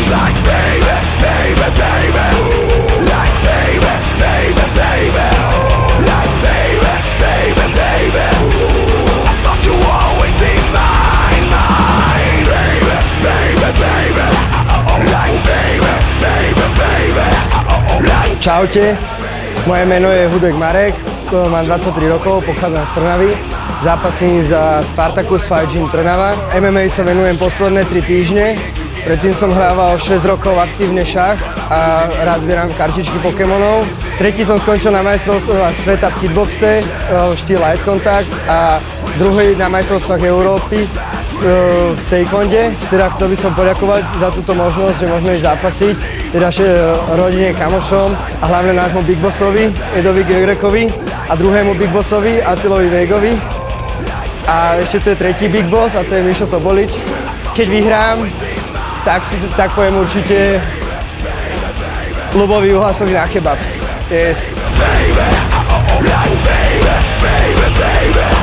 Like baby, baby, baby. Like baby, baby, baby. Like baby, baby, baby. I thought you would always be mine, mine. Baby, baby, baby. Like baby, baby, baby. Like... Čaute, moje meno je Hudek Marek, mám 23 rokov, pochádzam z Trnavy. Zápasím za Spartacus Fight Gym Trnava. MMA sa venujem posledné 3 týždne. Predtým som hrával 6 rokov aktívne šach a rád zbieram kartičky Pokémonov. Tretí som skončil na majstrovstvách sveta v kickboxe, štýl light contact a druhý na majstrovstvách Európy v taekwonde. Teda chcel by som poďakovať za túto možnosť, že môžeme ísť zápasiť. Teda rodine, kamošom a hlavne nášmu Big Bossovi, Edovi Gegrekovi a druhému Big Bossovi, Attilovi Vejgovi. A ešte tu je tretí Big Boss a to je Mišo Sobolič. Keď vyhrám, tak poviem určite Ľubovi Uhlasovi na kebab. Yes. Baby, baby, baby, baby.